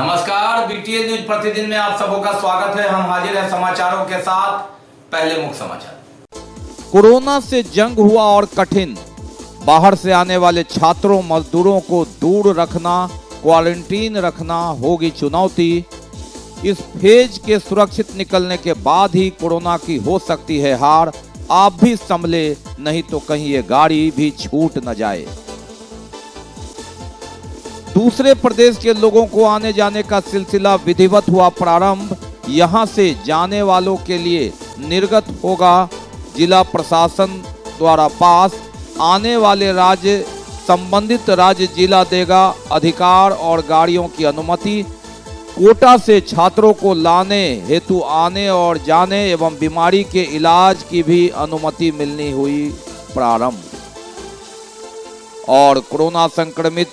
नमस्कार, BTA news प्रतिदिन में आप सबों का स्वागत है। हम हाजिर हैं समाचारों के साथ। पहले मुख्य समाचार। कोरोना से जंग हुआ और कठिन। बाहर से आने वाले छात्रों मजदूरों को दूर रखना, क्वारंटीन रखना होगी चुनौती। इस फेज के सुरक्षित निकलने के बाद ही कोरोना की हो सकती है हार। आप भी संभले, नहीं तो कहीं ये गाड़ी भी छूट न जाए। दूसरे प्रदेश के लोगों को आने जाने का सिलसिला विधिवत हुआ प्रारंभ। यहां से जाने वालों के लिए निर्गत होगा जिला प्रशासन द्वारा पास। आने वाले राज्य संबंधित राज्य जिला देगा अधिकार और गाड़ियों की अनुमति। कोटा से छात्रों को लाने हेतु आने और जाने एवं बीमारी के इलाज की भी अनुमति मिलनी हुई प्रारंभ। और कोरोना संक्रमित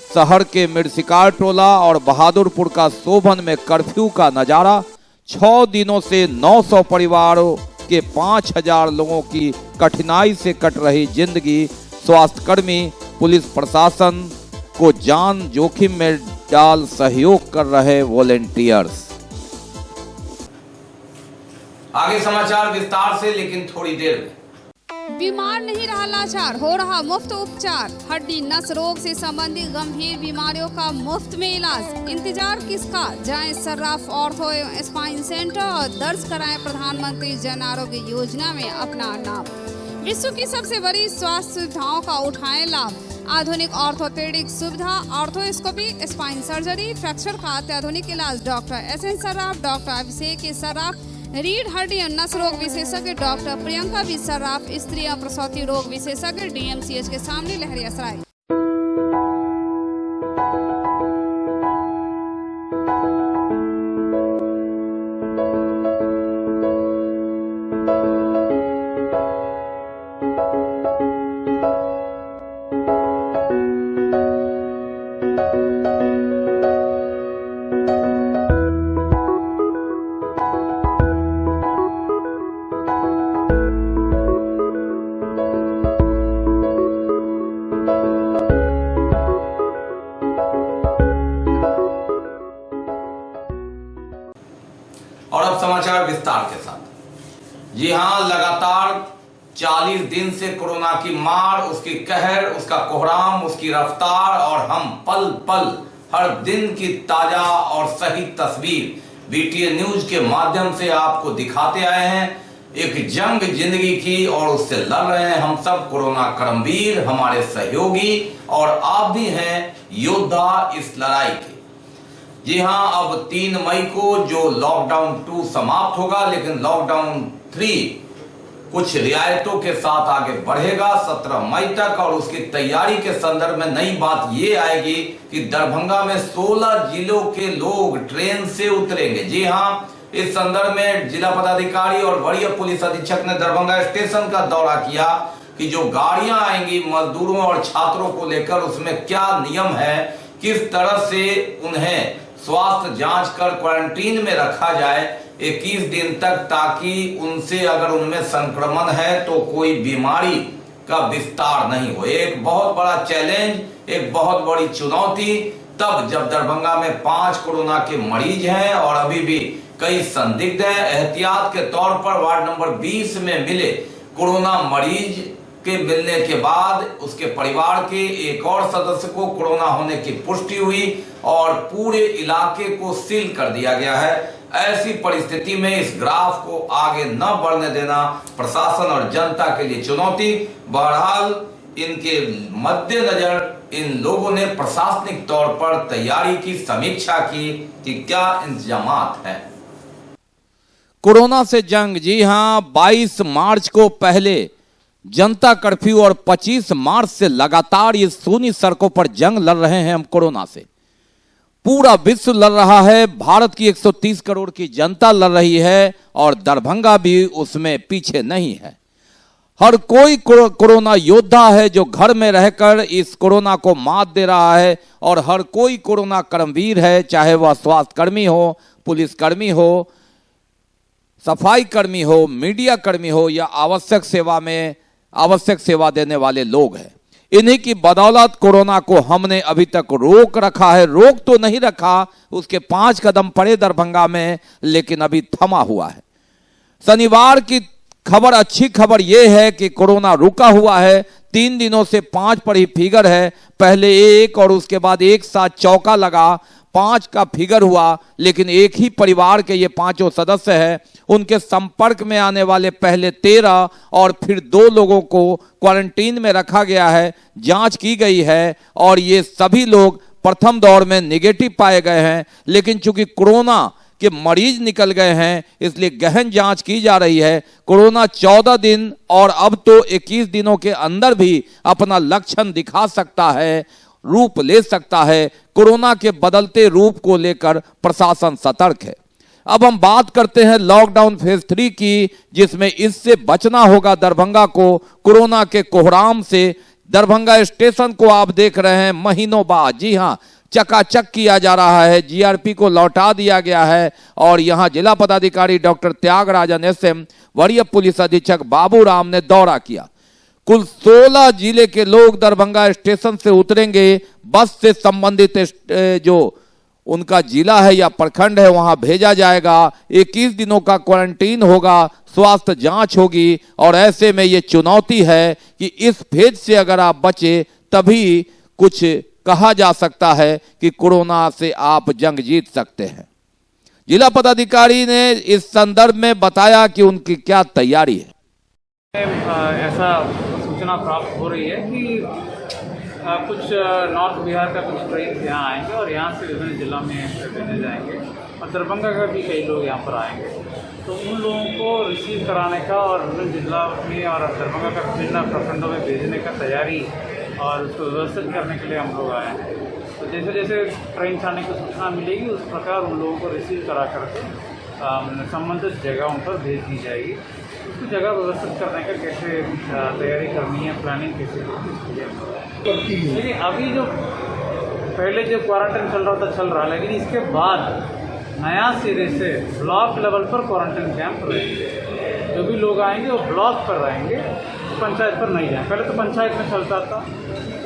शहर के मिर्सिकार टोला और बहादुरपुर का सोबन में कर्फ्यू का नजारा। 6 दिनों से 900 परिवारों के 5000 लोगों की कठिनाई से कट रही जिंदगी। स्वास्थ्यकर्मी पुलिस प्रशासन को जान जोखिम में डाल सहयोग कर रहे वॉलेंटियर्स। आगे समाचार विस्तार से, लेकिन थोड़ी देर में। बीमार नहीं रहा लाचार, हो रहा मुफ्त उपचार। हड्डी नस रोग से संबंधित गंभीर बीमारियों का मुफ्त में इलाज। इंतजार किसका, जाएं सर्राफ ऑर्थो एवं स्पाइन सेंटर और दर्ज कराएं प्रधानमंत्री जन आरोग्य योजना में अपना नाम। विश्व की सबसे बड़ी स्वास्थ्य सुविधाओं का उठाएं लाभ। आधुनिक ऑर्थोपेडिक सुविधा, ऑर्थोस्कोपी, स्पाइन सर्जरी, फ्रैक्चर का अत्याधुनिक इलाज। डॉक्टर SN सर्राफ, डॉक्टर अभिषेक सर्राफ, रीढ़ हड्डी और नस रोग विशेषज्ञ डॉक्टर प्रियंका बी सर्राफ, स्त्री और प्रसूति रोग विशेषज्ञ DMCH के सामने लहरियासराय। और अब समाचार विस्तार के साथ। जी हां, लगातार 40 दिन से कोरोना की मार, उसकी कहर, उसका कोहराम, उसकी रफ्तार और हम पल पल हर दिन की ताजा और सही तस्वीर बीटीए न्यूज के माध्यम से आपको दिखाते आए हैं। एक जंग जिंदगी की और उससे लड़ रहे हैं हम सब कोरोना करमवीर, हमारे सहयोगी, और आप भी हैं योद्धा इस लड़ाई के। जी हां, अब 3 मई को जो लॉकडाउन 2 समाप्त होगा, लेकिन लॉकडाउन 3 कुछ रियायतों के साथ आगे बढ़ेगा 17 मई तक। और उसकी तैयारी के संदर्भ में नई बात ये आएगी कि दरभंगा में 16 जिलों के लोग ट्रेन से उतरेंगे। जी हां, इस संदर्भ में जिला पदाधिकारी और वरीय पुलिस अधीक्षक ने दरभंगा स्टेशन का दौरा किया कि जो गाड़ियां आएंगी मजदूरों और छात्रों को लेकर, उसमें क्या नियम है, किस तरह से उन्हें स्वास्थ्य जांच कर क्वारंटीन में रखा जाए 21 दिन तक, ताकि उनसे अगर उनमें संक्रमण है तो कोई बीमारी का विस्तार नहीं हो। एक बहुत बड़ा चैलेंज, एक बहुत बड़ी चुनौती तब जब दरभंगा में 5 कोरोना के मरीज हैं और अभी भी कई संदिग्ध हैं। एहतियात के तौर पर वार्ड नंबर 20 में मिले कोरोना मरीज के मिलने के बाद उसके परिवार के एक और सदस्य को कोरोना होने की पुष्टि हुई और पूरे इलाके को सील कर दिया गया है। ऐसी परिस्थिति में इस ग्राफ को आगे न बढ़ने देना प्रशासन और जनता के लिए चुनौती। बहरहाल इनके मद्देनजर इन लोगों ने प्रशासनिक तौर पर तैयारी की समीक्षा की कि क्या इंतजामात हैं। कोरोना से जंग। जी हां, 22 मार्च को पहले जनता कर्फ्यू और 25 मार्च से लगातार ये सूनी सड़कों पर जंग लड़ रहे हैं हम कोरोना से। पूरा विश्व लड़ रहा है, भारत की 130 करोड़ की जनता लड़ रही है और दरभंगा भी उसमें पीछे नहीं है। हर कोई कोरोना योद्धा है जो घर में रहकर इस कोरोना को मात दे रहा है और हर कोई कोरोना कर्मवीर है, चाहे वह स्वास्थ्यकर्मी हो, पुलिसकर्मी हो, सफाई कर्मी हो, मीडिया कर्मी हो या आवश्यक सेवा देने वाले लोग हैं। इन्हीं की बदौलत कोरोना को हमने अभी तक रोक रखा है। रोक तो नहीं रखा, उसके 5 कदम पड़े दरभंगा में, लेकिन अभी थमा हुआ है। शनिवार की खबर, अच्छी खबर यह है कि कोरोना रुका हुआ है। 3 दिनों से 5 पर ही फिगर है। पहले 1 और उसके बाद एक साथ चौका लगा, 5 का फिगर हुआ। लेकिन एक ही परिवार के ये 5 सदस्य हैं। उनके संपर्क में आने वाले पहले 13 और फिर 2 लोगों को क्वारंटीन में रखा गया है। जांच की गई है और ये सभी लोग प्रथम दौर में निगेटिव पाए गए हैं। लेकिन चूंकि कोरोना के मरीज निकल गए हैं, इसलिए गहन जांच की जा रही है। कोरोना 14 दिन और अब तो 21 दिनों के अंदर भी अपना लक्षण दिखा सकता है, रूप ले सकता है। कोरोना के बदलते रूप को लेकर प्रशासन सतर्क है। अब हम बात करते हैं लॉकडाउन फेज 3 की, जिसमें इससे बचना होगा दरभंगा को कोरोना के कोहराम से। दरभंगा स्टेशन को आप देख रहे हैं महीनों बाद, जी हां, चकाचक किया जा रहा है। जीआरपी को लौटा दिया गया है और यहां जिला पदाधिकारी डॉक्टर त्यागराजन एसएम, वरीय पुलिस अधीक्षक बाबू राम ने दौरा किया। कुल 16 जिले के लोग दरभंगा स्टेशन से उतरेंगे। बस से संबंधित जो उनका जिला है या प्रखंड है वहां भेजा जाएगा। 21 दिनों का क्वारंटीन होगा, स्वास्थ्य जांच होगी। और ऐसे में ये चुनौती है कि इस फेज से अगर आप बचे तभी कुछ कहा जा सकता है कि कोरोना से आप जंग जीत सकते हैं। जिला पदाधिकारी ने इस संदर्भ में बताया कि उनकी क्या तैयारी है। ऐसा सूचना प्राप्त हो रही है कि कुछ नॉर्थ बिहार का कुछ ट्रेन यहाँ आएंगे और यहाँ से विभिन्न जिला में भेजे जाएंगे और दरभंगा का भी कई लोग यहाँ पर आएंगे। तो उन लोगों को रिसीव कराने का और विभिन्न जिला में और दरभंगा का विभिन्न प्रखंडों में भेजने का तैयारी और उसको व्यवस्थित करने के लिए हम लोग आए हैं। तो जैसे जैसे ट्रेन से आने की सूचना मिलेगी उस प्रकार उन लोगों को रिसीव करा करके संबंधित जगहों पर भेज दी जाएगी। उसकी जगह व्यवस्थित करने का कैसे तैयारी करनी है, प्लानिंग कैसे करनी है। लेकिन अभी जो पहले जो क्वारंटाइन चल रहा था चल रहा, लेकिन इसके बाद नया सिरे से ब्लॉक लेवल पर क्वारंटाइन कैंप रहेंगे। जो भी लोग आएंगे वो ब्लॉक पर रहेंगे, पंचायत पर नहीं जाएंगे। पहले तो पंचायत में चलता था,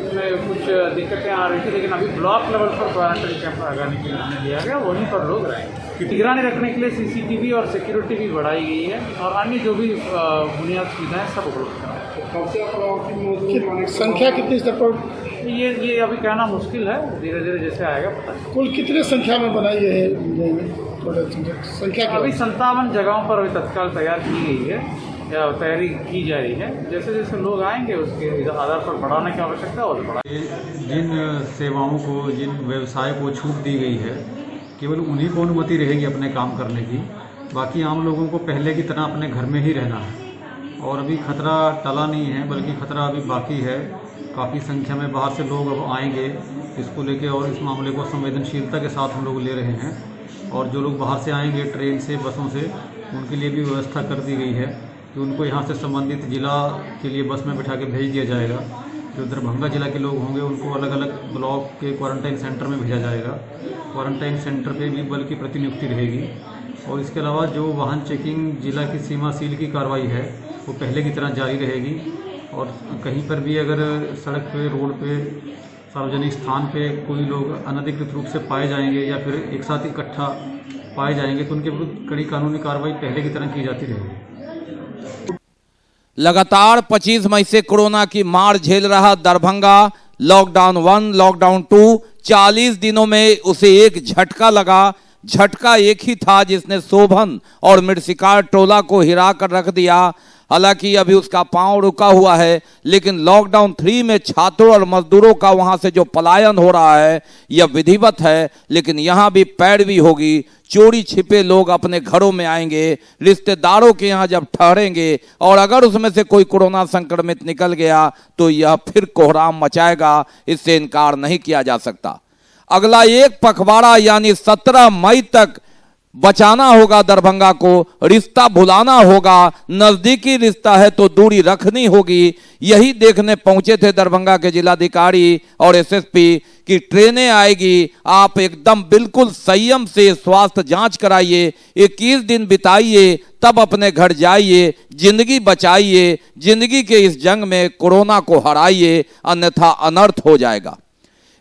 उसमें कुछ दिक्कतें आ रही थी, लेकिन अभी ब्लॉक लेवल पर क्वारंटाइन कैंप लगाने के लिए दिया गया, वहीं पर लोग रहेंगे। निगरानी रखने के लिए सीसीटीवी और सिक्योरिटी भी बढ़ाई गई है और अन्य जो भी बुनियाद सुविधाएं सब उपलब्ध हैं। संख्या कितनी स्तर पर? ये अभी कहना मुश्किल है, धीरे धीरे जैसे आएगा पता नहीं। कुल कितने संख्या में बनाई है संख्या? अभी 57 जगहों पर अभी तत्काल तैयार की गई है या तैयारी की जा रही है। जैसे जैसे लोग आएंगे उसके आधार पर बढ़ाने की आवश्यकता और बढ़ा। जिन सेवाओं को, जिन व्यवसाय को छूट दी गई है, केवल उन्हीं को अनुमति रहेगी अपने काम करने की। बाकी आम लोगों को पहले की तरह अपने घर में ही रहना है। और अभी खतरा टला नहीं है, बल्कि खतरा अभी बाकी है। काफ़ी संख्या में बाहर से लोग अब आएंगे इसको लेके और इस मामले को संवेदनशीलता के साथ हम लोग ले रहे हैं। और जो लोग बाहर से आएंगे ट्रेन से, बसों से, उनके लिए भी व्यवस्था कर दी गई है कि उनको यहाँ से संबंधित जिला के लिए बस में बिठा के भेज दिया जाएगा। जो दरभंगा जिला के लोग होंगे उनको अलग अलग ब्लॉक के क्वारंटाइन सेंटर में भेजा जाएगा। क्वारंटाइन सेंटर पे भी बल की प्रतिनियुक्ति रहेगी। और इसके अलावा जो वाहन चेकिंग, जिला की सीमा सील की कार्रवाई है, वो पहले की तरह जारी रहेगी। और कहीं पर भी अगर सड़क पे, रोड पे, सार्वजनिक स्थान पे कोई लोग अनधिकृत रूप से पाए जाएंगे या फिर एक साथ इकट्ठा पाए जाएंगे तो उनके विरुद्ध कड़ी कानूनी कार्रवाई पहले की तरह की जाती रहेगी। लगातार 25 मई से कोरोना की मार झेल रहा दरभंगा। लॉकडाउन 1, लॉकडाउन 2, 40 दिनों में उसे एक झटका लगा। झटका एक ही था जिसने शोभन और मिर्शिकार टोला को हिरा कर रख दिया। हालांकि अभी उसका पांव रुका हुआ है, लेकिन लॉकडाउन 3 में छात्रों और मजदूरों का वहां से जो पलायन हो रहा है यह विधिवत है। लेकिन यहां भी पैरवी होगी। चोरी छिपे लोग अपने घरों में आएंगे, रिश्तेदारों के यहां जब ठहरेंगे और अगर उसमें से कोई कोरोना संक्रमित निकल गया तो यह फिर कोहराम मचाएगा। इससे इनकार नहीं किया जा सकता। अगला एक पखवाड़ा यानी 17 मई तक बचाना होगा दरभंगा को, रिश्ता भुलाना होगा, नजदीकी रिश्ता है तो दूरी रखनी होगी। यही देखने पहुंचे थे दरभंगा के जिलाधिकारी और एसएसपी कि ट्रेनें आएगी, आप एकदम बिल्कुल संयम से स्वास्थ्य जांच कराइए, 21 दिन बिताइए, तब अपने घर जाइए, जिंदगी बचाइए, जिंदगी के इस जंग में कोरोना को हराइए, अन्यथा अनर्थ हो जाएगा।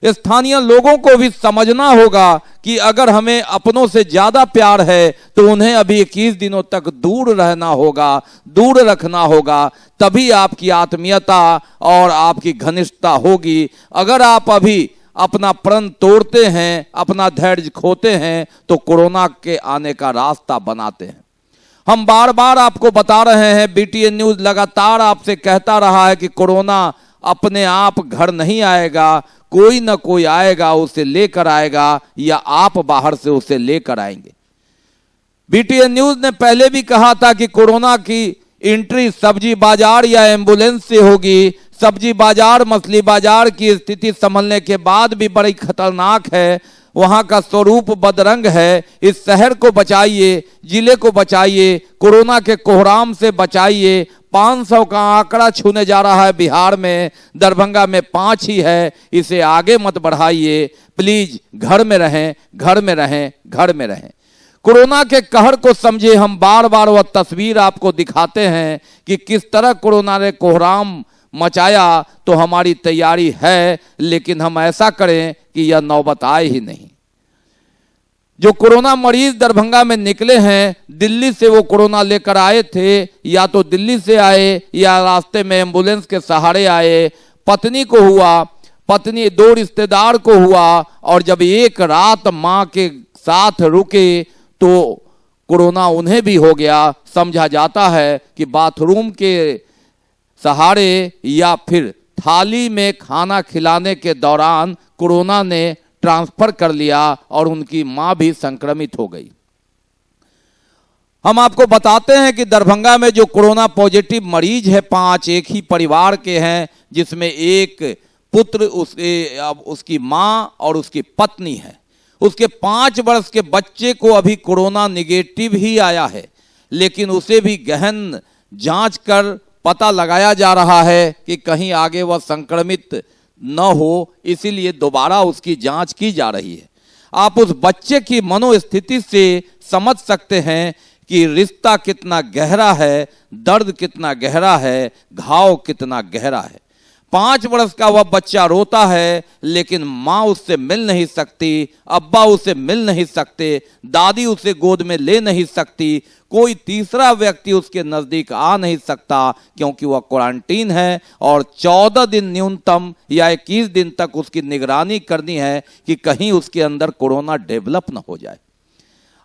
स्थानीय लोगों को भी समझना होगा कि अगर हमें अपनों से ज्यादा प्यार है तो उन्हें अभी 21 दिनों तक दूर रहना होगा, दूर रखना होगा, तभी आपकी आत्मीयता और आपकी घनिष्ठता होगी। अगर आप अभी अपना प्रण तोड़ते हैं, अपना धैर्य खोते हैं, तो कोरोना के आने का रास्ता बनाते हैं। हम बार बार आपको बता रहे हैं, बीटीएन न्यूज लगातार आपसे कहता रहा है कि कोरोना अपने आप घर नहीं आएगा, कोई ना कोई आएगा, उसे लेकर आएगा, या आप बाहर से उसे लेकर आएंगे। बीटीएन न्यूज ने पहले भी कहा था कि कोरोना की एंट्री सब्जी बाजार या एम्बुलेंस से होगी। सब्जी बाजार, मछली बाजार की स्थिति संभलने के बाद भी बड़ी खतरनाक है, वहां का स्वरूप बदरंग है। इस शहर को बचाइए, जिले को बचाइए, कोरोना के कोहराम से बचाइए। 500 का आंकड़ा छूने जा रहा है बिहार में, दरभंगा में 5 ही है, इसे आगे मत बढ़ाइए। प्लीज घर में रहें, घर में रहें, घर में रहें। कोरोना के कहर को समझे। हम बार बार वह तस्वीर आपको दिखाते हैं कि किस तरह कोरोना ने कोहराम मचाया। तो हमारी तैयारी है, लेकिन हम ऐसा करें कि यह नौबत आए ही नहीं। जो कोरोना मरीज दरभंगा में निकले हैं, दिल्ली से वो कोरोना लेकर आए थे, या तो दिल्ली से आए या रास्ते में एम्बुलेंस के सहारे आए। पत्नी को हुआ, पत्नी 2 रिश्तेदार को हुआ, और जब एक रात मां के साथ रुके तो कोरोना उन्हें भी हो गया। समझा जाता है कि बाथरूम के सहारे या फिर थाली में खाना खिलाने के दौरान कोरोना ने ट्रांसफर कर लिया और उनकी मां भी संक्रमित हो गई। हम आपको बताते हैं कि दरभंगा में जो कोरोना पॉजिटिव मरीज है 5 एक ही परिवार के हैं, जिसमें एक पुत्र, उसकी मां और उसकी पत्नी है। उसके 5 वर्ष के बच्चे को अभी कोरोना निगेटिव ही आया है, लेकिन उसे भी गहन जांच कर पता लगाया जा रहा है कि कहीं आगे वह संक्रमित न हो, इसीलिए दोबारा उसकी जांच की जा रही है। आप उस बच्चे की मनोस्थिति से समझ सकते हैं कि रिश्ता कितना गहरा है, दर्द कितना गहरा है, घाव कितना गहरा है। 5 वर्ष का वह बच्चा रोता है, लेकिन माँ उससे मिल नहीं सकती, अब्बा उसे मिल नहीं सकते, दादी उसे गोद में ले नहीं सकती, कोई तीसरा व्यक्ति उसके नजदीक आ नहीं सकता, क्योंकि वह क्वारंटीन है और 14 दिन न्यूनतम या 21 दिन तक उसकी निगरानी करनी है कि कहीं उसके अंदर कोरोना डेवलप न हो जाए।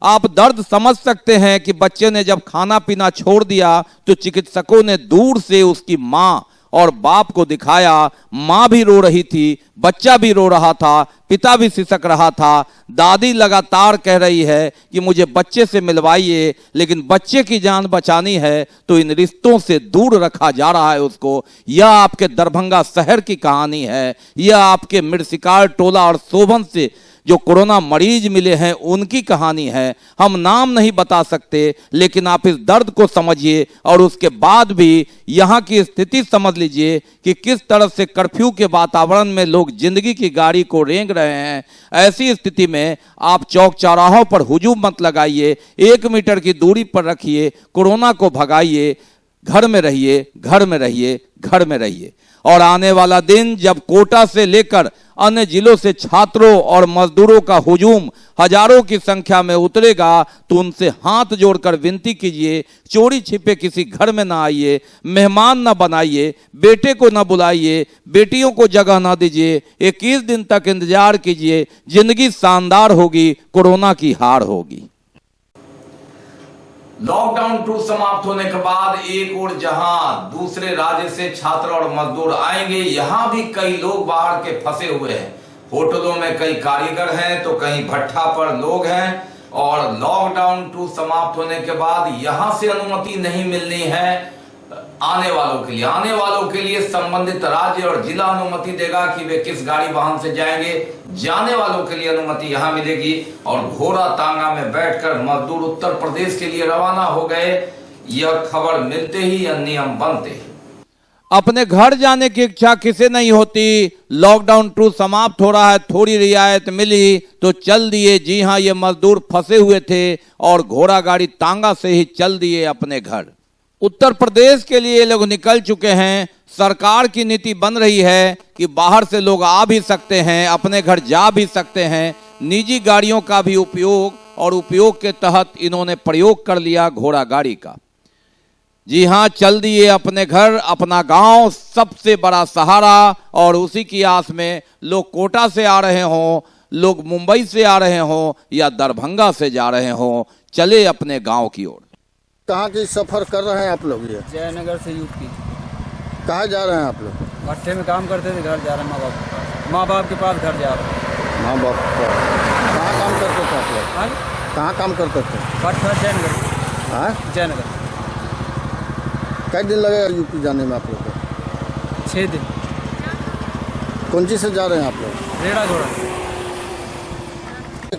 आप दर्द समझ सकते हैं कि बच्चे ने जब खाना पीना छोड़ दिया तो चिकित्सकों ने दूर से उसकी माँ और बाप को दिखाया। माँ भी रो रही थी, बच्चा भी रो रहा था, पिता भी सिसक रहा था। दादी लगातार कह रही है कि मुझे बच्चे से मिलवाइए, लेकिन बच्चे की जान बचानी है तो इन रिश्तों से दूर रखा जा रहा है उसको। यह आपके दरभंगा शहर की कहानी है, यह आपके मिर्सिकार टोला और शोभन से जो कोरोना मरीज मिले हैं उनकी कहानी है। हम नाम नहीं बता सकते, लेकिन आप इस दर्द को समझिए और उसके बाद भी यहाँ की स्थिति समझ लीजिए कि किस तरह से कर्फ्यू के वातावरण में लोग जिंदगी की गाड़ी को रेंग रहे हैं। ऐसी स्थिति में आप चौक चौराहों पर हुजूम मत लगाइए, 1 मीटर की दूरी पर रखिए, कोरोना को भगाइए, घर में रहिए, घर में रहिए, घर में रहिए। और आने वाला दिन जब कोटा से लेकर अन्य जिलों से छात्रों और मजदूरों का हुजूम हजारों की संख्या में उतरेगा तो उनसे हाथ जोड़कर विनती कीजिए, चोरी छिपे किसी घर में ना आइए, मेहमान न बनाइए, बेटे को न बुलाइए, बेटियों को जगह ना दीजिए, 21 दिन तक इंतजार कीजिए। जिंदगी शानदार होगी, कोरोना की हार होगी। लॉकडाउन 2 समाप्त होने के बाद एक और जहां दूसरे राज्य से छात्र और मजदूर आएंगे, यहां भी कई लोग बाहर के फंसे हुए हैं। होटलों में कई कारीगर हैं तो कहीं भट्ठा पर लोग हैं, और लॉकडाउन 2 समाप्त होने के बाद यहां से अनुमति नहीं मिलनी है आने वालों के लिए संबंधित राज्य और जिला अनुमति देगा कि वे किस गाड़ी वाहन से जाएंगे। जाने वालों के लिए अनुमति यहां मिलेगी और घोड़ा तांगा में बैठकर मजदूर उत्तर प्रदेश के लिए रवाना हो गए। यह खबर मिलते ही यह नियम बनते ही अपने घर जाने की इच्छा किसे नहीं होती। लॉकडाउन 2 समाप्त हो रहा है, थोड़ी रियायत मिली तो चल दिए। जी हां, ये मजदूर फंसे हुए थे और घोड़ा गाड़ी तांगा से ही चल दिए अपने घर। उत्तर प्रदेश के लिए ये लोग निकल चुके हैं। सरकार की नीति बन रही है कि बाहर से लोग आ भी सकते हैं, अपने घर जा भी सकते हैं। निजी गाड़ियों का भी उपयोग के तहत इन्होंने प्रयोग कर लिया घोड़ा गाड़ी का। जी हां, चल दिए अपने घर, अपना गांव सबसे बड़ा सहारा। और उसी की आस में लोग कोटा से आ रहे हों, लोग मुंबई से आ रहे हों या दरभंगा से जा रहे हों, चले अपने गांव की ओर। कहाँ की सफ़र कर रहे हैं आप लोग? ये जयनगर से यूपी। कहाँ जा रहे हैं आप लोग? भट्टे में काम करते थे, घर जा रहे हैं माँ बाप के पास घर जा रहे हैं। माँ बाप कहाँ काम करते थे आप लोग? कहाँ काम करते थे? भट्टा जयनगर। हाँ, जयनगर। कई दिन लगेगा यूपी जाने में आप लोग को? 6 दिन। कौन चीज़ से जा रहे हैं आप लोग? रेड़ा घोड़ा।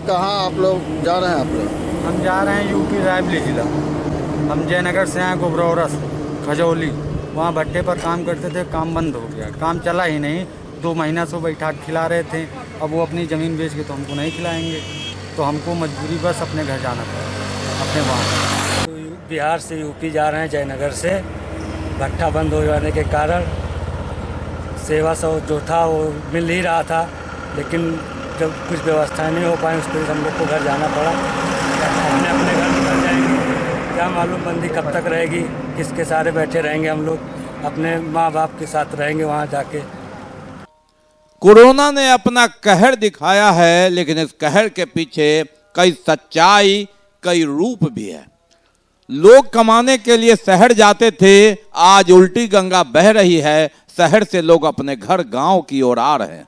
कहाँ आप लोग जा रहे हैं आप लोग? हम जा रहे हैं यूपी रायबरेली जिला। हम जयनगर से आए गोबरौरा से खजौली। वहाँ भट्टे पर काम करते थे, काम बंद हो गया, काम चला ही नहीं। 2 महीना से बैठा खिला रहे थे, अब वो अपनी ज़मीन बेच के तो हमको नहीं खिलाएंगे, तो हमको मजबूरी बस अपने घर जाना पड़ा, अपने वहाँ। तो बिहार से यूपी जा रहे हैं जयनगर से। भट्टा बंद हो जाने के कारण सेवा सब जो था वो मिल ही रहा था, लेकिन जब कुछ व्यवस्था नहीं हो पाई उसके लिए हम लोग को घर जाना पड़ा। अपने घर निकल जाएंगे, क्या मालूम बंदी कब तक रहेगी, किसके सारे बैठे रहेंगे। हम लोग अपने माँ बाप के साथ रहेंगे वहाँ जाके। कोरोना ने अपना कहर दिखाया है, लेकिन इस कहर के पीछे कई सच्चाई, कई रूप भी है। लोग कमाने के लिए शहर जाते थे, आज उल्टी गंगा बह रही है। शहर से लोग अपने घर गांव की ओर आ रहे हैं।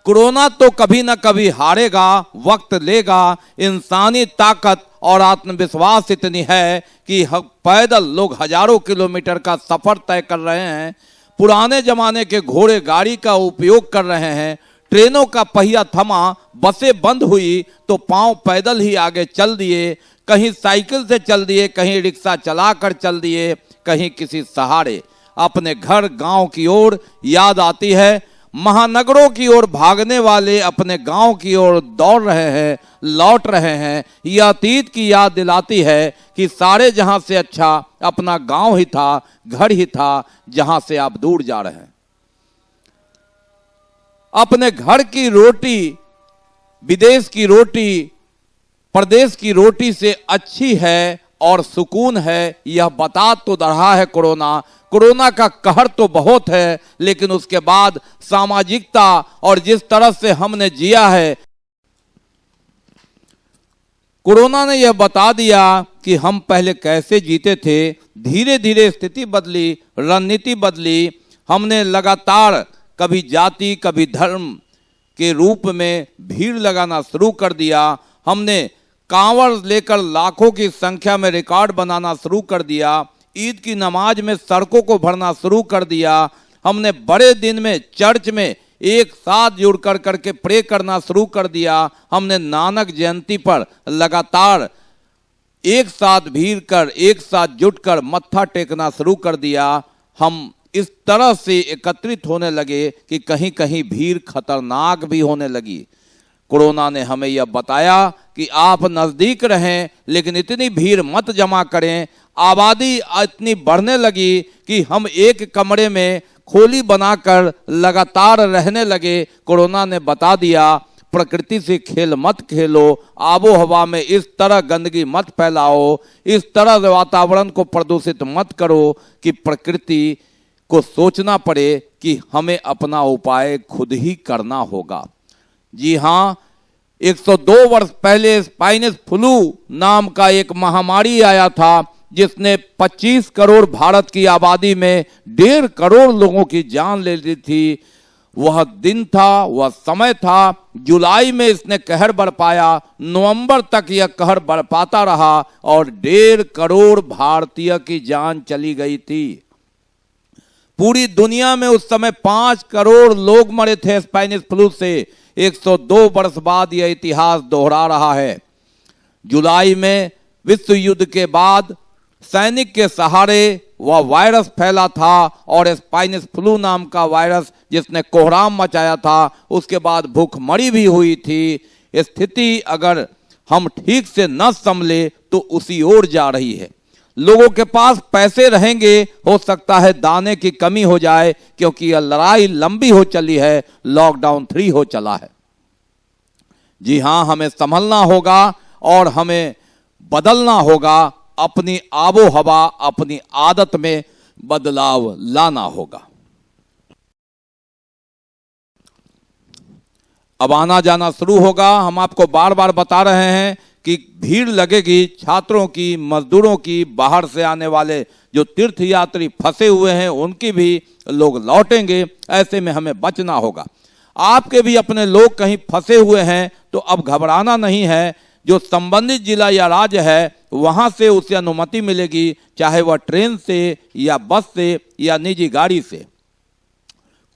कोरोना तो कभी ना कभी हारेगा, वक्त लेगा। इंसानी ताकत और आत्मविश्वास इतनी है कि पैदल लोग हजारों किलोमीटर का सफर तय कर रहे हैं। पुराने जमाने के घोड़े गाड़ी का उपयोग कर रहे हैं। ट्रेनों का पहिया थमा, बसें बंद हुई तो पांव पैदल ही आगे चल दिए। कहीं साइकिल से चल दिए, कहीं रिक्शा चलाकर चल दिए, कहीं किसी सहारे। अपने घर गांव की ओर याद आती है। महानगरों की ओर भागने वाले अपने गांव की ओर दौड़ रहे हैं, लौट रहे हैं। यह अतीत की याद दिलाती है कि सारे जहां से अच्छा अपना गांव ही था, घर ही था, जहां से आप दूर जा रहे हैं। अपने घर की रोटी विदेश की रोटी, प्रदेश की रोटी से अच्छी है और सुकून है, यह बता तो रहा है कोरोना का कहर तो बहुत है, लेकिन उसके बाद सामाजिकता और जिस तरह से हमने जिया है, कोरोना ने यह बता दिया कि हम पहले कैसे जीते थे। धीरे धीरे स्थिति बदली, रणनीति बदली। हमने लगातार कभी जाति कभी धर्म के रूप में भीड़ लगाना शुरू कर दिया। हमने कांवड़ लेकर लाखों की संख्या में रिकॉर्ड बनाना शुरू कर दिया। ईद की नमाज में सड़कों को भरना शुरू कर दिया। हमने बड़े दिन में चर्च में एक साथ जुड़ करके प्रे करना शुरू कर दिया। हमने नानक जयंती पर लगातार एक साथ भीड़ कर, एक साथ जुटकर मत्था टेकना शुरू कर दिया। हम इस तरह से एकत्रित होने लगे कि कहीं कहीं भीड़ खतरनाक भी होने लगी। कोरोना ने हमें यह बताया कि आप नजदीक रहें, लेकिन इतनी भीड़ मत जमा करें। आबादी इतनी बढ़ने लगी कि हम एक कमरे में खोली बनाकर लगातार रहने लगे। कोरोना ने बता दिया प्रकृति से खेल मत खेलो, आबो हवा में इस तरह गंदगी मत फैलाओ, इस तरह वातावरण को प्रदूषित मत करो कि प्रकृति को सोचना पड़े कि हमें अपना उपाय खुद ही करना होगा। जी हां, 102 वर्ष पहले स्पाइनस फ्लू नाम का एक महामारी आया था, जिसने 25 करोड़ भारत की आबादी में 1.5 करोड़ लोगों की जान ले ली थी। वह दिन था, वह समय था। जुलाई में इसने कहर बरपाया, नवंबर तक यह कहर बरपाता रहा और 1.5 करोड़ भारतीय की जान चली गई थी। पूरी दुनिया में उस समय 5 करोड़ लोग मरे थे स्पेनिश फ्लू से। 102 वर्ष बाद यह इतिहास दोहरा रहा है। जुलाई में विश्व युद्ध के बाद सैनिक के सहारे वह वायरस फैला था और स्पेनिश फ्लू नाम का वायरस जिसने कोहराम मचाया था, उसके बाद भूखमरी भी हुई थी। स्थिति अगर हम ठीक से न संभले तो उसी ओर जा रही है। लोगों के पास पैसे रहेंगे, हो सकता है दाने की कमी हो जाए, क्योंकि यह लड़ाई लंबी हो चली है, लॉकडाउन 3 हो चला है। जी हां, हमें संभलना होगा और हमें बदलना होगा। अपनी आबो हवा, अपनी आदत में बदलाव लाना होगा। अब आना जाना शुरू होगा। हम आपको बार बार बता रहे हैं कि भीड़ लगेगी, छात्रों की, मजदूरों की, बाहर से आने वाले जो तीर्थ यात्री फंसे हुए हैं उनकी भी लोग लौटेंगे। ऐसे में हमें बचना होगा। आपके भी अपने लोग कहीं फंसे हुए हैं तो अब घबराना नहीं है। जो संबंधित जिला या राज्य है वहां से उसे अनुमति मिलेगी, चाहे वह ट्रेन से या बस से या निजी गाड़ी से।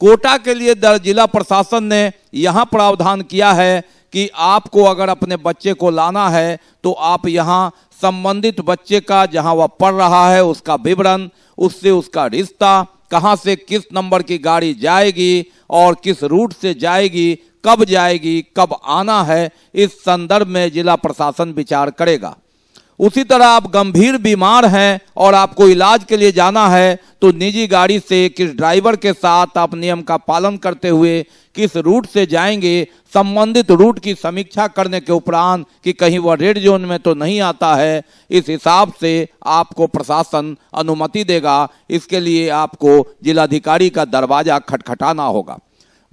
कोटा के लिए जिला प्रशासन ने यहां प्रावधान किया है कि आपको अगर अपने बच्चे को लाना है तो आप यहां संबंधित बच्चे का, जहां वह पढ़ रहा है, उसका विवरण, उससे उसका रिश्ता, कहां से किस नंबर की गाड़ी जाएगी और किस रूट से जाएगी, कब जाएगी, कब आना है, इस संदर्भ में जिला प्रशासन विचार करेगा। उसी तरह आप गंभीर बीमार हैं और आपको इलाज के लिए जाना है तो निजी गाड़ी से किस ड्राइवर के साथ आप नियम का पालन करते हुए किस रूट से जाएंगे, संबंधित रूट की समीक्षा करने के उपरांत कि कहीं वह रेड जोन में तो नहीं आता है, इस हिसाब से आपको प्रशासन अनुमति देगा। इसके लिए आपको जिलाधिकारी का दरवाजा खटखटाना होगा।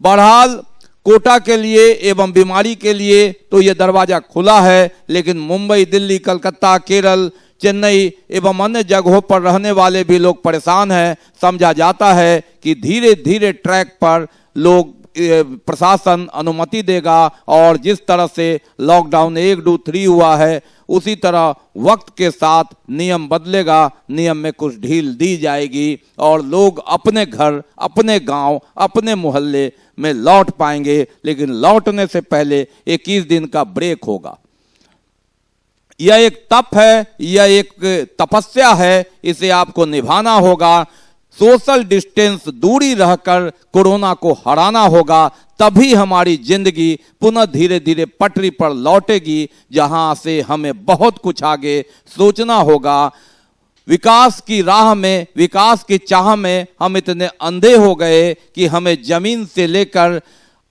बहरहाल कोटा के लिए एवं बीमारी के लिए तो यह दरवाजा खुला है, लेकिन मुंबई, दिल्ली, कलकत्ता, केरल, चेन्नई एवं अन्य जगहों पर रहने वाले भी लोग परेशान हैं। समझा जाता है कि धीरे धीरे ट्रैक पर लोग प्रशासन अनुमति देगा और जिस तरह से लॉकडाउन 1, 2, 3 हुआ है उसी तरह वक्त के साथ नियम बदलेगा, नियम में कुछ ढील दी जाएगी और लोग अपने घर, अपने गांव, अपने मोहल्ले में लौट पाएंगे। लेकिन लौटने से पहले 21 दिन का ब्रेक होगा। यह एक तप है, यह एक तपस्या है, इसे आपको निभाना होगा। सोशल डिस्टेंस, दूरी रहकर कोरोना को हराना होगा, तभी हमारी जिंदगी पुनः धीरे धीरे पटरी पर लौटेगी, जहां से हमें बहुत कुछ आगे सोचना होगा। विकास की राह में, विकास की चाह में हम इतने अंधे हो गए कि हमें जमीन से लेकर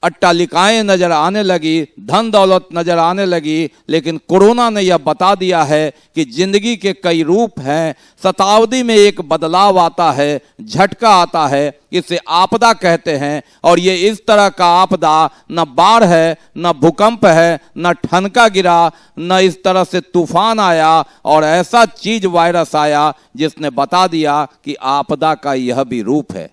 अट्टालिकाएं नजर आने लगी, धन दौलत नजर आने लगी। लेकिन कोरोना ने यह बता दिया है कि जिंदगी के कई रूप हैं। शताब्दी में एक बदलाव आता है, झटका आता है, इसे आपदा कहते हैं। और ये इस तरह का आपदा न बाढ़ है, न भूकंप है, न ठनका गिरा, न इस तरह से तूफान आया और ऐसा चीज वायरस आया जिसने बता दिया कि आपदा का यह भी रूप है।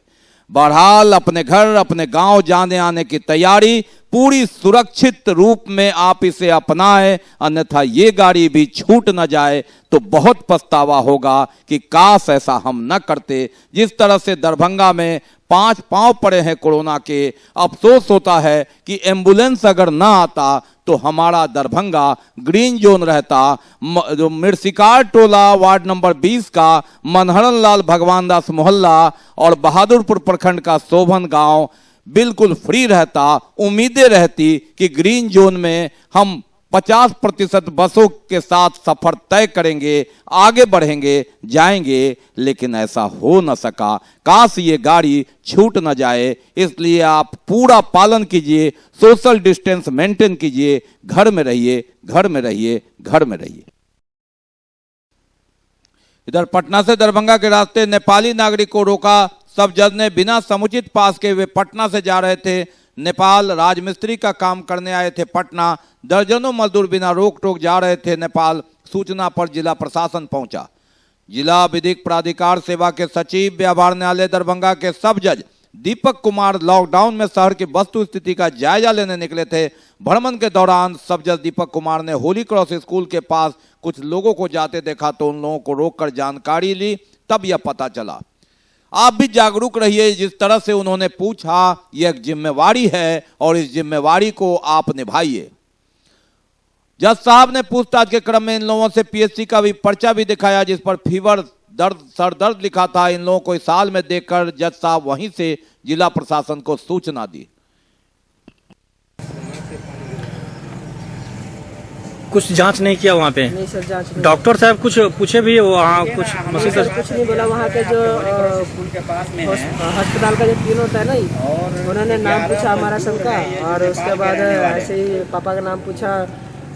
बहरहाल अपने घर, अपने गांव जाने आने की तैयारी पूरी सुरक्षित रूप में आप इसे अपनाएं, अन्यथा ये गाड़ी भी छूट न जाए तो बहुत पछतावा होगा कि काश ऐसा हम न करते। जिस तरह से दरभंगा में 5 पांव पड़े हैं कोरोना के, अफसोस होता है कि एम्बुलेंस अगर ना आता तो हमारा दरभंगा ग्रीन जोन रहता। जो मिर्सिकार टोला वार्ड नंबर 20 का मनहरन लाल भगवान दास मोहल्ला और बहादुरपुर प्रखंड का शोभन गांव बिल्कुल फ्री रहता। उम्मीदें रहती कि ग्रीन जोन में हम 50% बसों के साथ सफर तय करेंगे, आगे बढ़ेंगे, जाएंगे, लेकिन ऐसा हो न सका। काश ये गाड़ी छूट न जाए। इसलिए आप पूरा पालन कीजिए, सोशल डिस्टेंस मेंटेन कीजिए, घर में रहिए, घर में रहिए, घर में रहिए। इधर पटना से दरभंगा के रास्ते नेपाली नागरिक को रोका। सब जज ने बिना समुचित पास के वे पटना से जा रहे थे नेपाल। राजमिस्त्री का काम करने आए थे पटना। दर्जनों मजदूर बिना रोक टोक जा रहे थे नेपाल। सूचना पर जिला प्रशासन पहुंचा। जिला विधिक प्राधिकार सेवा के सचिव, व्यवहार न्यायालय दरभंगा के सब जज दीपक कुमार लॉकडाउन में शहर की वस्तु स्थिति का जायजा लेने निकले थे। भ्रमण के दौरान सब्जज दीपक कुमार ने होली क्रॉस स्कूल के पास कुछ लोगों को जाते देखा तो उन लोगों को रोककर जानकारी ली, तब यह पता चला। आप भी जागरूक रहिए। जिस तरह से उन्होंने पूछा, यह एक जिम्मेवारी है और इस जिम्मेवारी को आप निभाइए। जज साहब ने पूछताछ के क्रम में इन लोगों से पीएचसी का भी पर्चा भी दिखाया, जिस पर फीवर, दर्द, सर दर्द लिखा था। इन लोगों को इस हाल में देखकर जज साहब वहीं से जिला प्रशासन को सूचना दी। कुछ जांच नहीं किया वहाँ पे? नहीं सर, जांच नहीं। डॉक्टर साहब कुछ पूछे भी वहाँ कुछ? सर कुछ नहीं बोला। वहाँ के जो अस्पताल का जो पीएन होता है ना, उन्होंने नाम पूछा हमारा सबका, और उसके बाद ऐसे ही पापा का नाम पूछा,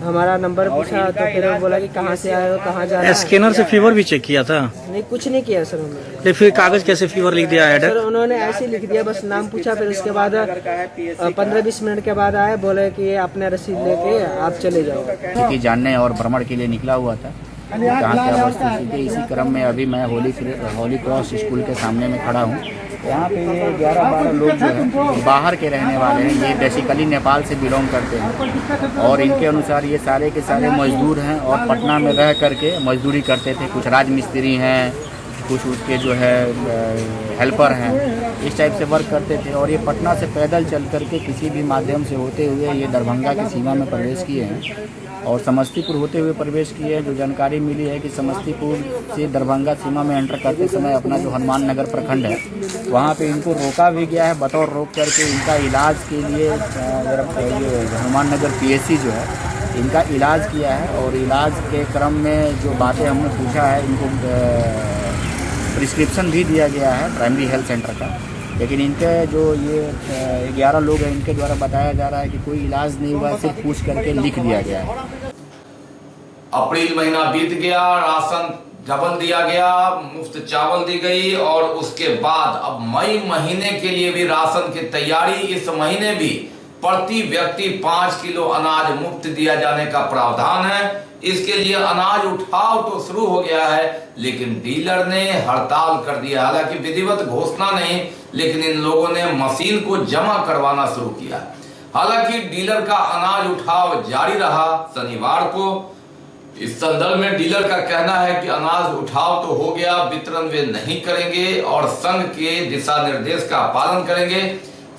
हमारा नंबर पूछा, तो फिर वो बोला कि कहाँ से आए हो, कहाँ जा रहे हो। स्कैनर से फीवर भी चेक किया था? नहीं, कुछ नहीं किया सर उन्होंने। तो फिर कागज कैसे फीवर लिख दिया है? सर उन्होंने ऐसे ही लिख दिया, बस नाम पूछा, फिर उसके बाद 15-20 मिनट के बाद आए, बोले कि आपने रसीद लेके आप चले जाओ। क्योंकि जानने और भ्रमण के लिए निकला हुआ था कहाँ क्या वस्तु थी। इसी क्रम में अभी मैं होली क्रॉस स्कूल के सामने में खड़ा हूँ। यहाँ पे ये 11-12 लोग जो हैं बाहर के रहने वाले हैं। ये बेसिकली नेपाल से बिलोंग करते हैं और इनके अनुसार ये सारे के सारे मजदूर हैं और पटना में रह करके मजदूरी करते थे। कुछ राजमिस्त्री हैं, कुछ उसके जो है हेल्पर हैं, इस टाइप से वर्क करते थे। और ये पटना से पैदल चल करके किसी भी माध्यम से होते हुए ये दरभंगा की सीमा में प्रवेश किए हैं और समस्तीपुर होते हुए प्रवेश किए हैं। जो जानकारी मिली है कि समस्तीपुर से दरभंगा सीमा में एंटर करते समय अपना जो हनुमान नगर प्रखंड है वहाँ पे इनको रोका भी गया है। बतौर रोक करके इनका इलाज के लिए ये हनुमान नगर पीएचसी जो है इनका इलाज किया है। और इलाज के क्रम में जो बातें हमने पूछा है, इनको प्रिस्क्रिप्शन भी दिया गया है प्राइमरी हेल्थ सेंटर का। लेकिन इनके जो ये 11 लोग हैं, इनके द्वारा बताया जा रहा है कि कोई इलाज नहीं हुआ, सिर्फ पूछ करके लिख दिया गया है। अप्रैल महीना बीत गया, राशन डबल दिया गया, मुफ्त चावल दी गई और उसके बाद अब मई महीने के लिए भी राशन की तैयारी। इस महीने भी प्रति व्यक्ति 5 किलो अनाज मुफ्त दिया जाने का प्रावधान है। इसके लिए अनाज उठाव तो शुरू हो गया है, लेकिन डीलर ने हड़ताल कर दिया। हालांकि विधिवत घोषणा नहीं, लेकिन इन लोगों ने मशीन को जमा करवाना शुरू किया। हालांकि डीलर का अनाज उठाव जारी रहा शनिवार को। इस संदर्भ में डीलर का कहना है कि अनाज उठाव तो हो गया, वितरण वे नहीं करेंगे और संघ के दिशा निर्देश का पालन करेंगे।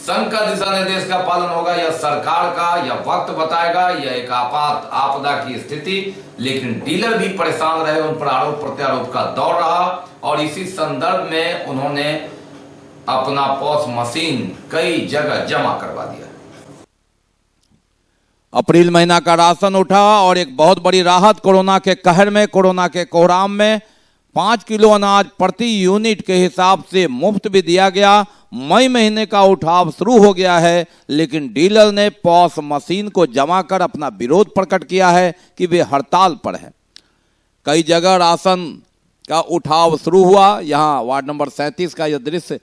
संघ का दिशा निर्देश का पालन होगा या सरकार का, या वक्त बताएगा, या एक आपात आपदा की स्थिति। लेकिन डीलर भी परेशान रहे, उन पर आरोप प्रत्यारोप का दौर रहा और इसी संदर्भ में उन्होंने अपना पॉस मशीन कई जगह जमा करवा दिया। अप्रैल महीना का राशन उठा और एक बहुत बड़ी राहत कोरोना के कहर में, कोरोना के कोहराम में 5 किलो अनाज प्रति यूनिट के हिसाब से मुफ्त भी दिया गया। मई महीने का उठाव शुरू हो गया है, लेकिन डीलर ने पॉस मशीन को जमा कर अपना विरोध प्रकट किया है कि वे हड़ताल पर हैं। कई जगह राशन का उठाव शुरू हुआ। यहाँ वार्ड नंबर 37 का यह दृश्य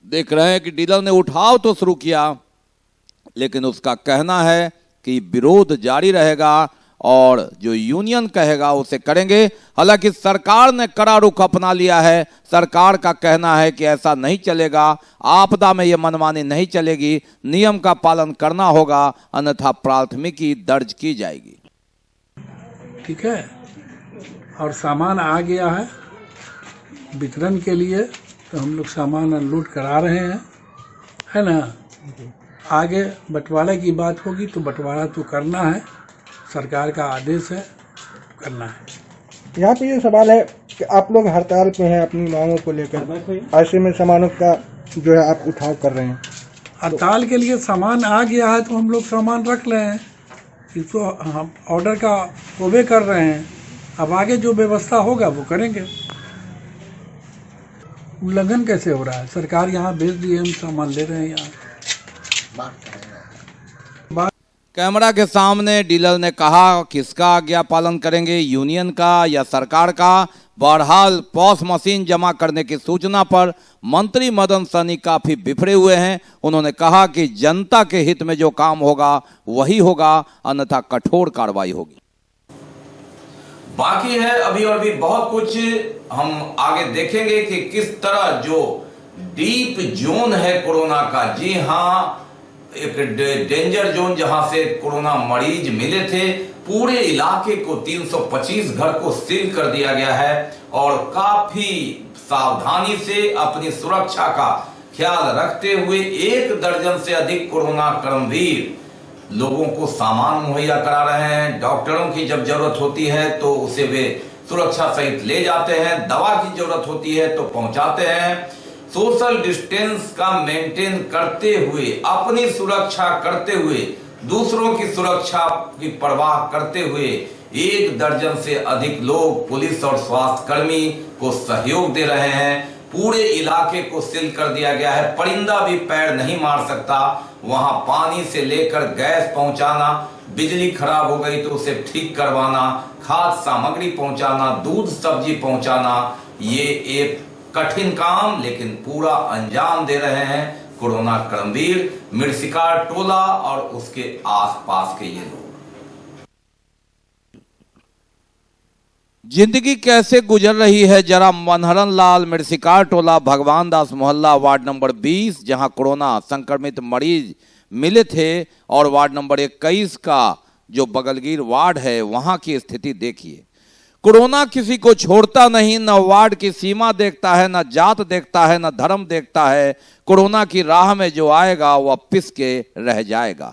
देख रहे हैं कि डीलर ने उठाव तो शुरू किया, लेकिन उसका कहना है कि विरोध जारी रहेगा और जो यूनियन कहेगा उसे करेंगे। हालांकि सरकार ने कड़ा रुख अपना लिया है। सरकार का कहना है कि ऐसा नहीं चलेगा, आपदा में ये मनमानी नहीं चलेगी, नियम का पालन करना होगा, अन्यथा प्राथमिकी दर्ज की जाएगी। ठीक है, और सामान आ गया है वितरण के लिए, तो हम लोग सामान अनलोड करा रहे हैं, है ना। आगे बंटवारा की बात होगी तो बंटवारा तो करना है, सरकार का आदेश है, करना है। यहाँ पे ये सवाल है कि आप लोग हड़ताल पे हैं अपनी मांगों को लेकर, ऐसे में सामानों का जो है आप उठाव कर रहे हैं। हड़ताल के लिए सामान आ गया है तो हम लोग सामान रख रहे हैं, इसको हम ऑर्डर का ओबे कर रहे हैं। अब आगे जो व्यवस्था होगा वो करेंगे। उल्लंघन कैसे हो रहा है? सरकार यहाँ भेज दी, हम सामान ले रहे हैं यहाँ। कैमरा के सामने डीलर ने कहा किसका आज्ञा पालन करेंगे, यूनियन का या सरकार का। बहरहाल पॉस मशीन जमा करने की सूचना पर मंत्री मदन सहनी काफी बिफरे हुए हैं। उन्होंने कहा कि जनता के हित में जो काम होगा वही होगा, अन्यथा कठोर कार्रवाई होगी। बाकी है अभी और भी बहुत कुछ हम आगे देखेंगे कि किस तरह जो डीप जोन है कोरोना का। जी हां, एक डेंजर जोन जहां से कोरोना मरीज मिले थे। पूरे इलाके को 325 घर को सील कर दिया गया है और काफी सावधानी से अपनी सुरक्षा का ख्याल रखते हुए 1 दर्जन से अधिक कोरोना कर्मवीर लोगों को सामान मुहैया करा रहे हैं। डॉक्टरों की जब जरूरत होती है तो उसे वे सुरक्षा सहित ले जाते हैं, दवा की जरूरत होती है तो पहुंचाते हैं। सोशल डिस्टेंस का मेंटेन करते हुए, अपनी सुरक्षा करते हुए, दूसरों की सुरक्षा की परवाह करते हुए 1 दर्जन से अधिक लोग पुलिस और स्वास्थ्य कर्मी को सहयोग दे रहे हैं। पूरे इलाके को सील कर दिया गया है। परिंदा भी पैर नहीं मार सकता। वहां पानी से लेकर गैस पहुंचाना, बिजली खराब हो गई तो उसे ठीक करवाना, खाद्य सामग्री पहुंचाना, दूध सब्जी पहुंचाना, ये एक कठिन काम लेकिन पूरा अंजाम दे रहे हैं कोरोना कर्मवीर, मिर्सिकार टोला और उसके आसपास के ये लोग। जिंदगी कैसे गुजर रही है, जरा मनहरन लाल, मिर्सिकार टोला, भगवान दास मोहल्ला, वार्ड नंबर 20, जहां कोरोना संक्रमित मरीज मिले थे, और वार्ड नंबर 21 का जो बगलगीर वार्ड है वहां की स्थिति देखिए। कोरोना किसी को छोड़ता नहीं, न वार्ड की सीमा देखता है, न जात देखता है, न धर्म देखता है। कोरोना की राह में जो आएगा वह पिस के रह जाएगा।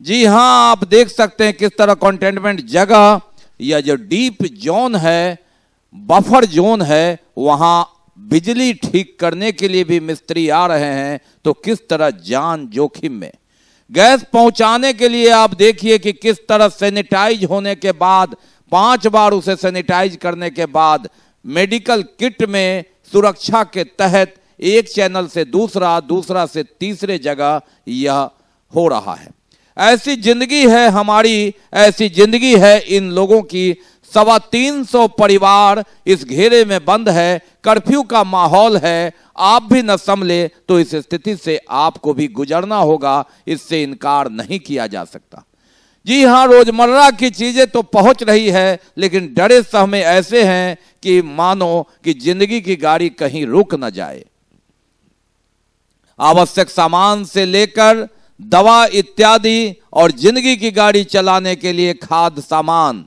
जी हां, आप देख सकते हैं किस तरह कंटेनमेंट जगह या जो डीप जोन है, बफर जोन है, वहां बिजली ठीक करने के लिए भी मिस्त्री आ रहे हैं, तो किस तरह जान जोखिम में। गैस पहुंचाने के लिए आप देखिए कि किस तरह सैनिटाइज होने के बाद, 5 बार उसे सैनिटाइज करने के बाद, मेडिकल किट में सुरक्षा के तहत एक चैनल से दूसरा, दूसरा से तीसरे जगह यह हो रहा है। ऐसी जिंदगी है हमारी, ऐसी जिंदगी है इन लोगों की। 325 परिवार इस घेरे में बंद है, कर्फ्यू का माहौल है। आप भी न संभले तो इस स्थिति से आपको भी गुजरना होगा, इससे इनकार नहीं किया जा सकता। जी हां, रोजमर्रा की चीजें तो पहुंच रही है, लेकिन डरे सहमे ऐसे हैं कि मानो कि जिंदगी की गाड़ी कहीं रुक न जाए। आवश्यक सामान से लेकर दवा इत्यादि और जिंदगी की गाड़ी चलाने के लिए खाद्य सामान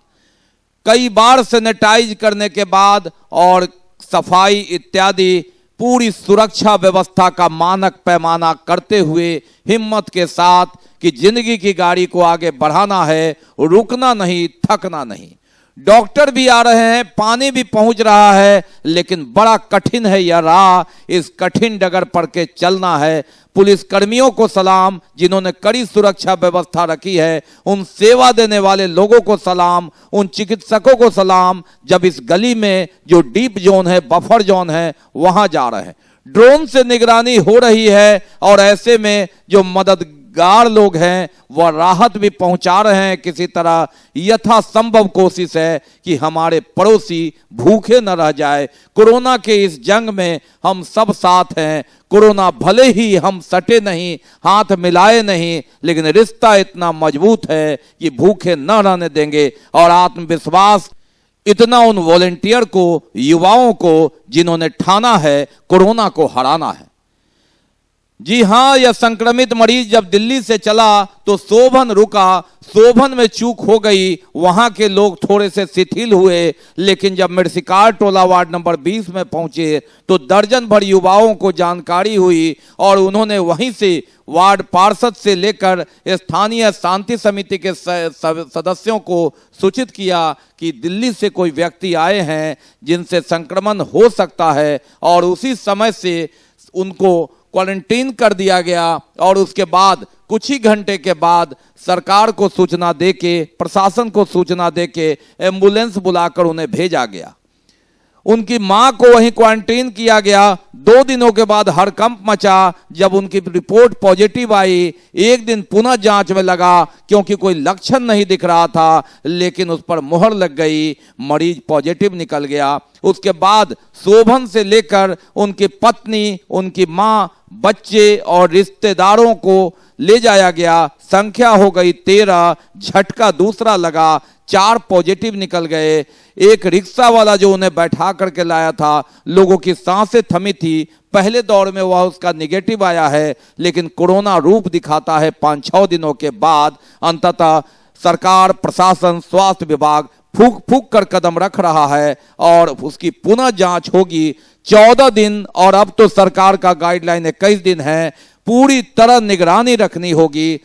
कई बार सैनिटाइज करने के बाद और सफाई इत्यादि पूरी सुरक्षा व्यवस्था का मानक पैमाना करते हुए हिम्मत के साथ कि जिंदगी की गाड़ी को आगे बढ़ाना है, रुकना नहीं, थकना नहीं। डॉक्टर भी आ रहे हैं, पानी भी पहुंच रहा है, लेकिन बड़ा कठिन है यह राह। इस कठिन डगर पर के चलना है। पुलिस कर्मियों को सलाम जिन्होंने कड़ी सुरक्षा व्यवस्था रखी है, उन सेवा देने वाले लोगों को सलाम, उन चिकित्सकों को सलाम, जब इस गली में जो डीप जोन है, बफर जोन है, वहां जा रहे हैं। ड्रोन से निगरानी हो रही है और ऐसे में जो मददगार लोग हैं वह राहत भी पहुंचा रहे हैं। किसी तरह यथासंभव कोशिश है कि हमारे पड़ोसी भूखे न रह जाए। कोरोना के इस जंग में हम सब साथ हैं। कोरोना भले ही हम सटे नहीं, हाथ मिलाए नहीं, लेकिन रिश्ता इतना मजबूत है कि भूखे न रहने देंगे। और आत्मविश्वास इतना उन वॉलेंटियर को, युवाओं को, जिन्होंने ठाना है कोरोना को हराना है। जी हां, यह संक्रमित मरीज जब दिल्ली से चला तो सोभन रुका, सोभन में चूक हो गई, वहां के लोग थोड़े से शिथिल हुए, लेकिन जब मिर्सिकार टोला वार्ड नंबर 20 में पहुंचे तो दर्जन भर युवाओं को जानकारी हुई और उन्होंने वहीं से वार्ड पार्षद से लेकर स्थानीय शांति समिति के सदस्यों को सूचित किया कि दिल्ली से कोई व्यक्ति आए हैं जिनसे संक्रमण हो सकता है, और उसी समय से उनको क्वारंटीन कर दिया गया। और उसके बाद कुछ ही घंटे के बाद सरकार को सूचना देके, प्रशासन को सूचना देके एम्बुलेंस बुलाकर उन्हें भेजा गया। उनकी मां को वहीं क्वारंटीन किया गया। 2 दिनों के बाद हड़कंप मचा जब उनकी रिपोर्ट पॉजिटिव आई। 1 दिन पुनः जांच में लगा क्योंकि कोई लक्षण नहीं दिख रहा था, लेकिन उस पर मुहर लग गई, मरीज पॉजिटिव निकल गया। उसके बाद शोभन से लेकर उनकी पत्नी, उनकी मां, बच्चे और रिश्तेदारों को ले जाया गया। संख्या हो गई 13। झटका दूसरा लगा 4 पॉजिटिव निकल गए। एक रिक्शा वाला जो उन्हें बैठा करके लाया था, लोगों की सांसें थमी थी, पहले दौर में वह उसका निगेटिव आया है, लेकिन कोरोना रूप दिखाता है 5-6 दिनों के बाद। अंततः सरकार, प्रशासन, स्वास्थ्य विभाग फूक फूक कर कदम रख रहा है और उसकी पुनः जांच होगी 14 दिन, और अब तो सरकार का गाइडलाइन 21 दिन है। पूरी तरह निगरानी रखनी होगी।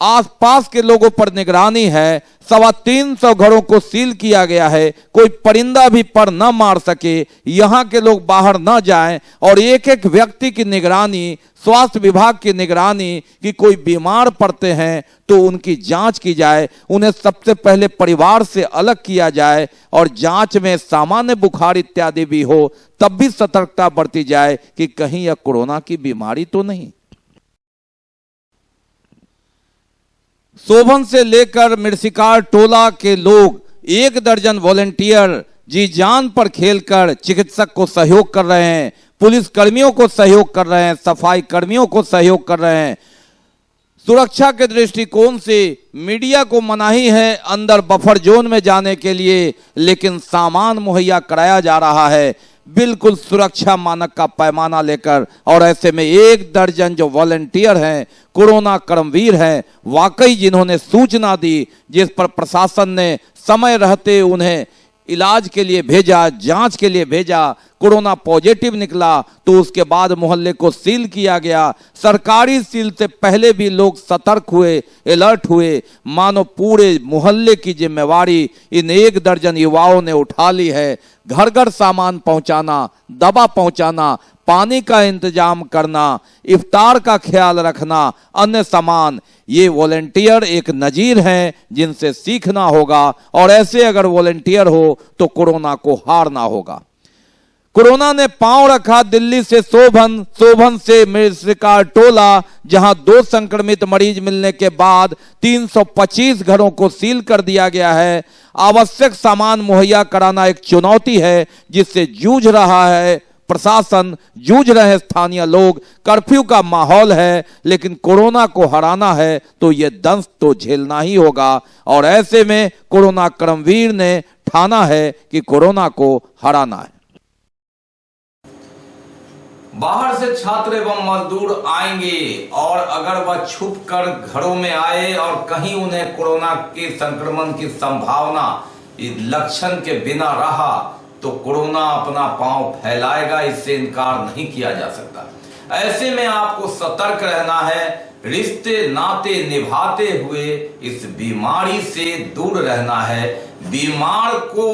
आसपास के लोगों पर निगरानी है। 350 घरों को सील किया गया है, कोई परिंदा भी पर न मार सके, यहां के लोग बाहर न जाएं, और एक एक व्यक्ति की निगरानी, स्वास्थ्य विभाग की निगरानी कि कोई बीमार पड़ते हैं तो उनकी जांच की जाए, उन्हें सबसे पहले परिवार से अलग किया जाए, और जांच में सामान्य बुखार इत्यादि भी हो तब भी सतर्कता बरती जाए कि कहीं यह कोरोना की बीमारी तो नहीं। सोभन से लेकर मिर्सिकार टोला के लोग 1 दर्जन वॉलंटियर जी जान पर खेलकर चिकित्सक को सहयोग कर रहे हैं, पुलिस कर्मियों को सहयोग कर रहे हैं, सफाई कर्मियों को सहयोग कर रहे हैं। सुरक्षा के दृष्टिकोण से मीडिया को मनाही है अंदर बफर जोन में जाने के लिए, लेकिन सामान मुहैया कराया जा रहा है बिल्कुल सुरक्षा मानक का पैमाना लेकर। और ऐसे में 1 दर्जन जो वॉलंटियर हैं, कोरोना कर्मवीर हैं, वाकई जिन्होंने सूचना दी, जिस पर प्रशासन ने समय रहते उन्हें इलाज के लिए भेजा, जांच के लिए भेजा, कोरोना पॉजिटिव निकला तो उसके बाद मोहल्ले को सील किया गया। सरकारी सील से पहले भी लोग सतर्क हुए, अलर्ट हुए, मानो पूरे मोहल्ले की जिम्मेवारी इन 1 दर्जन युवाओं ने उठा ली है। घर घर सामान पहुंचाना, दवा पहुंचाना, पानी का इंतजाम करना, इफ्तार का ख्याल रखना, अन्य सामान, ये वॉलंटियर एक नजीर हैं जिनसे सीखना होगा, और ऐसे अगर वॉलंटियर हो तो कोरोना को हारना होगा। कोरोना ने पांव रखा दिल्ली से सोभन, सोभन से मिर्सिकार टोला, जहां 2 संक्रमित मरीज मिलने के बाद 325 घरों को सील कर दिया गया है। आवश्यक सामान मुहैया कराना एक चुनौती है जिससे जूझ रहा है प्रशासन, जूझ रहे हैं स्थानीय लोग। कर्फ्यू का माहौल है, लेकिन कोरोना को हराना है तो यह दंश तो झेलना ही होगा, और ऐसे में कोरोना कर्मवीर ने ठाना है कि कोरोना को हराना है। बाहर से छात्र एवं मजदूर आएंगे, और अगर वह छुपकर घरों में आए और कहीं उन्हें कोरोना के संक्रमण की संभावना लक्षण के बिना रहा तो कोरोना अपना पांव फैलाएगा, इससे इनकार नहीं किया जा सकता। ऐसे में आपको सतर्क रहना है, रिश्ते नाते निभाते हुए इस बीमारी से दूर रहना है। बीमार को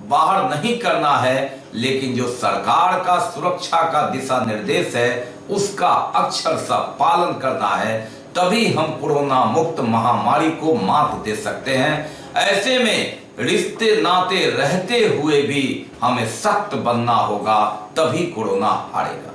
बाहर नहीं करना है, लेकिन जो सरकार का सुरक्षा का दिशा निर्देश है उसका अक्षरशः पालन करना है, तभी हम कोरोना मुक्त महामारी को मात दे सकते हैं। ऐसे में रिश्ते नाते रहते हुए भी हमें सख्त बनना होगा, तभी कोरोना हारेगा।